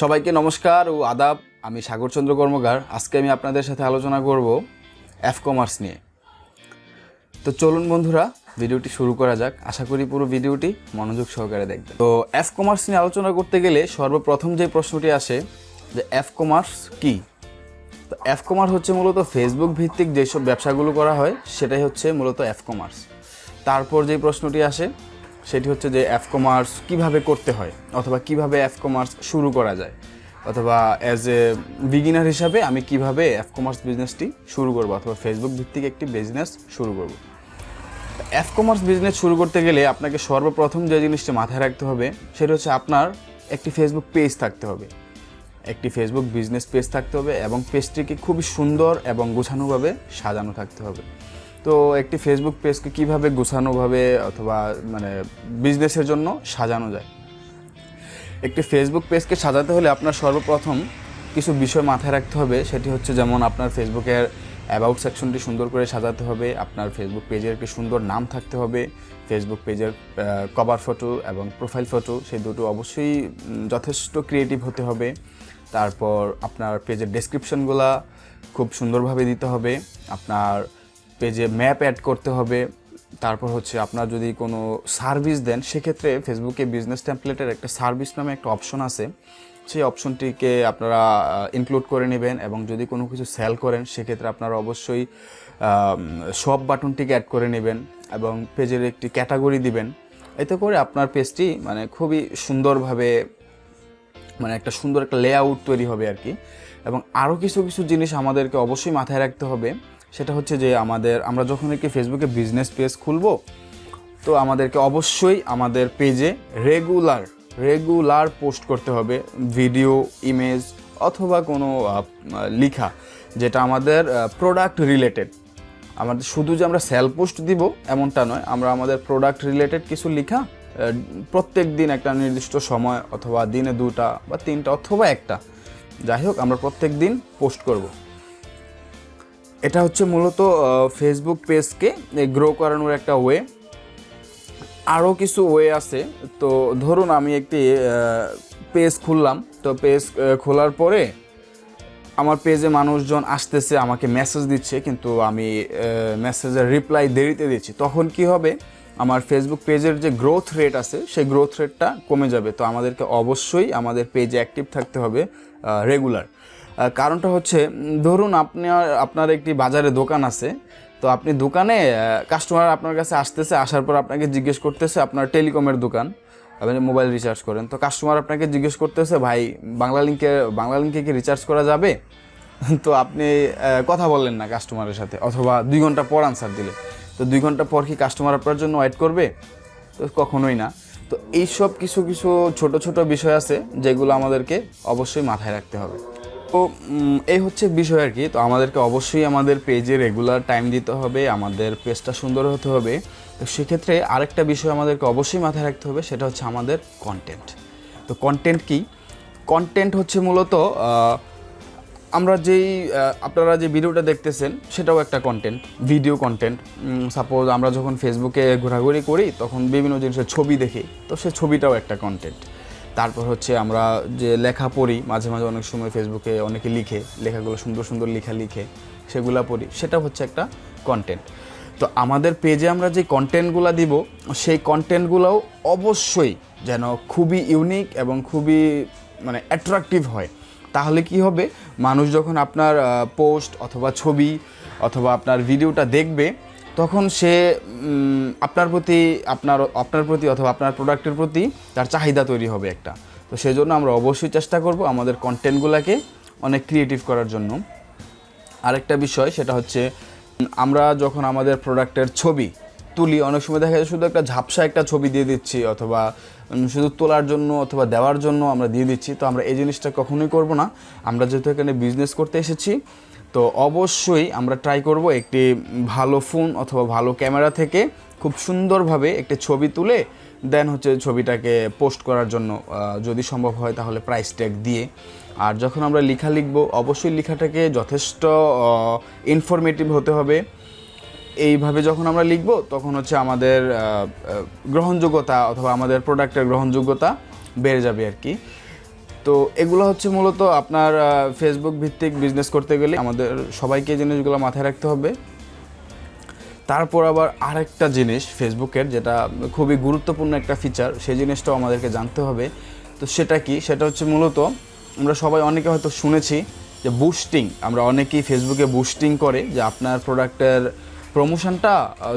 সবাইকে নমস্কার ও আদাব। আমি সাগর চন্দ্র কর্মকার। আজকে আমি আপনাদের সাথে আলোচনা করব এফ কমার্স নিয়ে। তো চলুন বন্ধুরা, ভিডিওটি শুরু করা যাক। আশা করি পুরো ভিডিওটি মনোযোগ সহকারে দেখবেন। তো এফ কমার্স নিয়ে আলোচনা করতে গেলে সর্বপ্রথম যে প্রশ্নটি আসে যে এফ কমার্স কী। তো এফ কমার্স হচ্ছে মূলত ফেসবুক ভিত্তিক যেসব ব্যবসাগুলো করা হয় সেটাই হচ্ছে মূলত এফ কমার্স। তারপর যে প্রশ্নটি আসে সেটি হচ্ছে যে এফ কমার্স কীভাবে করতে হয় অথবা কিভাবে এফ কমার্স শুরু করা যায়, অথবা অ্যাজ এ বিগিনার হিসাবে আমি কিভাবে এফ কমার্স বিজনেসটি শুরু করব অথবা ফেসবুক ভিত্তিক একটি বিজনেস শুরু করব। এফ কমার্স বিজনেস শুরু করতে গেলে আপনাকে সর্বপ্রথম যে জিনিসটি মাথায় রাখতে হবে সেটা হচ্ছে আপনার একটি ফেসবুক পেজ থাকতে হবে, একটি ফেসবুক বিজনেস পেজ থাকতে হবে এবং পেজটিকে খুবই সুন্দর এবং গোছানোভাবে সাজানো থাকতে হবে। তো একটি ফেসবুক পেজকে কীভাবে গোছানোভাবে অথবা বিজনেসের জন্য সাজানো যায়। একটি ফেসবুক পেজকে সাজাতে হলে আপনার সর্বপ্রথম কিছু বিষয় মাথায় রাখতে হবে। সেটি হচ্ছে যেমন আপনার ফেসবুকের অ্যাবাউট সেকশনটি সুন্দর করে সাজাতে হবে, আপনার ফেসবুক পেজের একটি সুন্দর নাম থাকতে হবে, ফেসবুক পেজের কভার ফটো এবং প্রোফাইল ফটো সেই দুটো অবশ্যই যথেষ্ট ক্রিয়েটিভ হতে হবে। তারপর আপনার পেজের ডেসক্রিপশনগুলো খুব সুন্দরভাবে দিতে হবে, আপনার পেজে ম্যাপ অ্যাড করতে হবে। তারপর হচ্ছে আপনার যদি কোনো সার্ভিস দেন সেক্ষেত্রে ফেসবুকে বিজনেস টেমপ্লেটের একটা সার্ভিস নামে একটা অপশন আছে, সেই অপশনটিকে আপনারা ইনক্লুড করে নেবেন। এবং যদি কোনো কিছু সেল করেন সেক্ষেত্রে আপনারা অবশ্যই শপ বাটনটিকে অ্যাড করে নেবেন এবং পেজের একটি ক্যাটাগরি দিবেন। এতে করে আপনার পেজটি খুবই সুন্দরভাবে একটা সুন্দর একটা লেআউট তৈরি হবে আর কি। এবং আরও কিছু কিছু জিনিস আমাদেরকে অবশ্যই মাথায় রাখতে হবে। সেটা হচ্ছে যে আমরা যখন একটি ফেসবুকে বিজনেস পেজ খুলব তো আমাদেরকে অবশ্যই আমাদের পেজে রেগুলার পোস্ট করতে হবে, ভিডিও, ইমেজ অথবা কোনো লেখা যেটা আমাদের প্রোডাক্ট রিলেটেড। আমাদের শুধু যে আমরা সেল পোস্ট দিব এমনটা নয়, আমরা আমাদের প্রোডাক্ট রিলেটেড কিছু লেখা প্রত্যেক দিন একটা নির্দিষ্ট সময় অথবা দিনে 2টা বা 3টা অথবা একটা, যাই হোক আমরা প্রত্যেক দিন পোস্ট করব। এটা হচ্ছে মূলত ফেসবুক পেজকে গ্রো করানোর একটা ওয়ে। আরও কিছু ওয়ে আছে। তো ধরুন আমি একটি পেজ খুললাম, তো পেজ খোলার পরে আমার পেজে মানুষজন আসতেছে, আমাকে মেসেজ দিচ্ছে, কিন্তু আমি মেসেজের রিপ্লাই দেরিতে দিচ্ছি। তখন কি হবে, আমার ফেসবুক পেজের যে গ্রোথ রেট আছে সেই গ্রোথ রেটটা কমে যাবে। তো আমাদেরকে অবশ্যই আমাদের পেজে অ্যাক্টিভ থাকতে হবে রেগুলার। কারণটা হচ্ছে ধরুন আপনার একটি বাজারে দোকান আছে, তো আপনি দোকানে কাস্টমার আপনার কাছে আসতেছে, আসার পর আপনাকে জিজ্ঞেস করতেছে, আপনার টেলিকমের দোকান, আপনি মোবাইল রিচার্জ করেন, তো কাস্টমার আপনাকে জিজ্ঞেস করতেছে ভাই বাংলা লিঙ্কে কি রিচার্জ করা যাবে? তো আপনি কথা বললেন না কাস্টমারের সাথে, অথবা 2 ঘন্টা পর আনসার দিলে, তো 2 ঘন্টা পর কি কাস্টমার আপনার জন্য ওয়েট করবে? তো কখনোই না। তো এইসব কিছু কিছু ছোট ছোট বিষয় আছে যেগুলো আমাদেরকে অবশ্যই মাথায় রাখতে হবে। তো এই হচ্ছে বিষয় আর কি। তো আমাদেরকে অবশ্যই আমাদের পেজে রেগুলার টাইম দিতে হবে, আমাদের পেজটা সুন্দর হতে হবে। তো সেক্ষেত্রে আরেকটা বিষয় আমাদেরকে অবশ্যই মাথায় রাখতে হবে, সেটা হচ্ছে আমাদের কন্টেন্ট। তো কন্টেন্ট কি? কন্টেন্ট হচ্ছে মূলত আপনারা যে ভিডিওটা দেখতেছেন সেটাও একটা কন্টেন্ট, ভিডিও কন্টেন্ট। সাপোজ আমরা যখন ফেসবুকে ঘোরাঘুরি করি তখন বিভিন্ন জিনিসের ছবি দেখি, তো সে ছবিটাও একটা কন্টেন্ট। তারপর হচ্ছে আমরা যে লেখা পড়ি, মাঝে মাঝে অনেক সময় ফেসবুকে অনেকে লেখাগুলো সুন্দর সুন্দর লেখা লিখে, সেগুলো পড়ি, সেটা হচ্ছে একটা কন্টেন্ট। তো আমাদের পেজে আমরা যে কন্টেন্টগুলো দিব সেই কন্টেন্টগুলোও অবশ্যই যেন খুবই ইউনিক এবং খুবই অ্যাট্রাকটিভ হয়। তাহলে কি হবে, মানুষ যখন আপনার পোস্ট অথবা ছবি অথবা আপনার ভিডিওটা দেখবে তখন সে আপনার প্রতি অথবা আপনার প্রোডাক্টের প্রতি তার চাহিদা তৈরি হবে একটা। তো সেই জন্য আমরা অবশ্যই চেষ্টা করব আমাদের কন্টেন্টগুলোকে অনেক ক্রিয়েটিভ করার জন্য। আরেকটা বিষয় সেটা হচ্ছে আমরা যখন আমাদের প্রোডাক্টের ছবি তুলি, অনেক সময় দেখা যায় শুধু একটা ঝাপসা একটা ছবি দিয়ে দিচ্ছি, অথবা শুধু তোলার জন্য অথবা দেওয়ার জন্য আমরা দিয়ে দিচ্ছি। তো আমরা এই জিনিসটা কখনোই করব না। আমরা যেহেতু এখানে বিজনেস করতে এসেছি, তো অবশ্যই আমরা ট্রাই করব একটি ভালো ফোন অথবা ভালো ক্যামেরা থেকে খুব সুন্দরভাবে একটি ছবি তুলে দেন হচ্ছে ছবিটাকে পোস্ট করার জন্য, যদি সম্ভব হয় তাহলে প্রাইস ট্যাগ দিয়ে। আর যখন আমরা লেখা লিখব অবশ্যই লেখাটাকে যথেষ্ট ইনফরমেটিভ হতে হবে। এইভাবে যখন আমরা লিখব তখন হচ্ছে আমাদের গ্রহণযোগ্যতা অথবা আমাদের প্রোডাক্টের গ্রহণযোগ্যতা বেড়ে যাবে আর কি। তো এগুলো হচ্ছে মূলত আপনার ফেসবুক ভিত্তিক বিজনেস করতে গেলে আমাদের সবাইকে এই জিনিসগুলো মাথায় রাখতে হবে। তারপর আবার আরেকটা জিনিস ফেসবুকের যেটা খুবই গুরুত্বপূর্ণ একটা ফিচার, সেই জিনিসটাও আমাদেরকে জানতে হবে। তো সেটা কি? সেটা হচ্ছে মূলত আমরা সবাই অনেকে হয়তো শুনেছি যে বুস্টিং, আমরা অনেকেই ফেসবুকে বুস্টিং করে যে আপনার প্রোডাক্টের প্রমোশনটা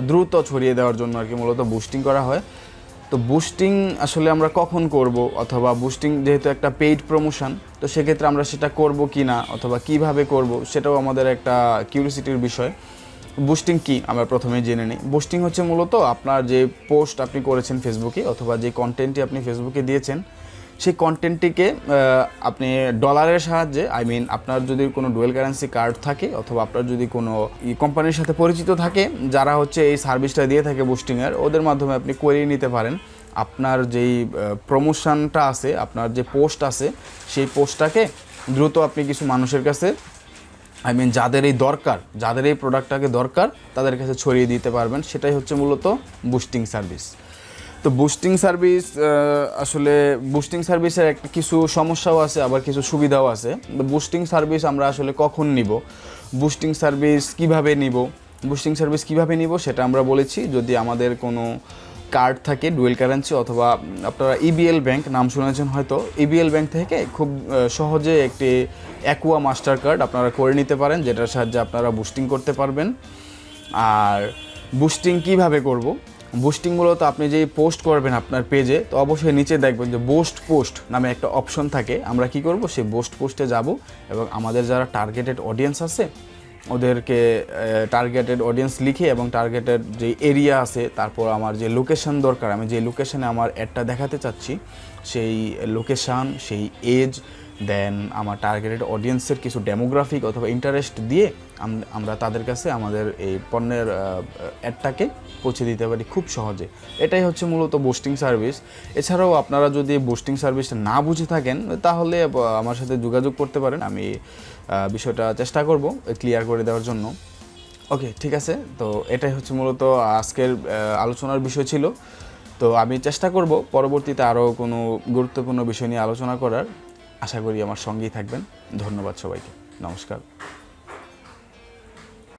দ্রুত ছড়িয়ে দেওয়ার জন্য আর কি মূলত বুস্টিং করা হয়। তো বুস্টিং আসলে আমরা কখন করব, অথবা বুস্টিং যেহেতু একটা পেইড প্রমোশন, তো সেক্ষেত্রে আমরা সেটা করব কি না অথবা কিভাবে করব সেটাও আমাদের একটা কিউরিওসিটির বিষয়। বুস্টিং কি আমরা প্রথমে জেনে নিই। বুস্টিং হচ্ছে মূলত আপনার যে পোস্ট আপনি করেছেন ফেসবুকে অথবা যে কন্টেন্টটি আপনি ফেসবুকে দিয়েছেন, সেই কন্টেন্টটিকে আপনি ডলারের সাহায্যে, আপনার যদি কোনো ডুয়েল কারেন্সি কার্ড থাকে অথবা আপনার যদি কোনো কোম্পানির সাথে পরিচিত থাকে যারা হচ্ছে এই সার্ভিসটা দিয়ে থাকে বুস্টিংয়ের, ওদের মাধ্যমে আপনি করিয়ে নিতে পারেন। আপনার যেই প্রমোশনটা আছে, আপনার যে পোস্ট আছে, সেই পোস্টটাকে দ্রুত আপনি কিছু মানুষের কাছে, যাদের এই দরকার, যাদের এই প্রোডাক্টটাকে দরকার, তাদের কাছে ছড়িয়ে দিতে পারবেন। সেটাই হচ্ছে মূলত বুস্টিং সার্ভিস। তো বুস্টিং সার্ভিস আসলে বুস্টিং সার্ভিসের একটা কিছু সমস্যাও আছে, আবার কিছু সুবিধাও আছে। বুস্টিং সার্ভিস আমরা আসলে কখন নিব, বুস্টিং সার্ভিস কিভাবে নিব সেটা আমরা বলেছি। যদি আমাদের কোনো কার্ড থাকে ডুয়েল কারেন্সি, অথবা আপনারা ইবিএল ব্যাংক নাম শুনেছেন হয়তো, ইবিএল ব্যাংক থেকে খুব সহজে একটি অ্যাকুয়া মাস্টার কার্ড আপনারা করে নিতে পারেন, যেটার সাহায্যে আপনারা বুস্টিং করতে পারবেন। আর বুস্টিং কিভাবে করব? বুস্টিং মূলত আপনি যেই পোস্ট করবেন আপনার পেজে, তো অবশ্যই নিচে দেখবেন যে বোস্ট পোস্ট নামে একটা অপশন থাকে। আমরা কি করব, সেই বোস্ট পোস্টে যাব এবং আমাদের যারা টার্গেটেড অডিয়েন্স আছে ওদেরকে টার্গেটেড অডিয়েন্স লিখে এবং টার্গেটেড যে এরিয়া আছে, তারপর আমার যে লোকেশন দরকার, আমি যে লোকেশনে আমার অ্যাডটা দেখাতে চাচ্ছি, সেই লোকেশান, সেই এজ, দেন আমার টার্গেটেড অডিয়েন্সের কিছু ডেমোগ্রাফিক অথবা ইন্টারেস্ট দিয়ে আমরা তাদের কাছে আমাদের এই পণ্যের অ্যাডটাকে পৌঁছে দিতে পারি খুব সহজে। এটাই হচ্ছে মূলত বুস্টিং সার্ভিস। এছাড়াও আপনারা যদি বুস্টিং সার্ভিস না বুঝে থাকেন তাহলে আমার সাথে যোগাযোগ করতে পারেন, আমি বিষয়টা চেষ্টা করব ক্লিয়ার করে দেওয়ার জন্য। ওকে, ঠিক আছে। তো এটাই হচ্ছে মূলত আজকের আলোচনার বিষয় ছিল। তো আমি চেষ্টা করব পরবর্তীতে আরও কোনো গুরুত্বপূর্ণ বিষয় নিয়ে আলোচনা করার। আশা করি আমার সঙ্গেই থাকবেন। ধন্যবাদ সবাইকে। নমস্কার।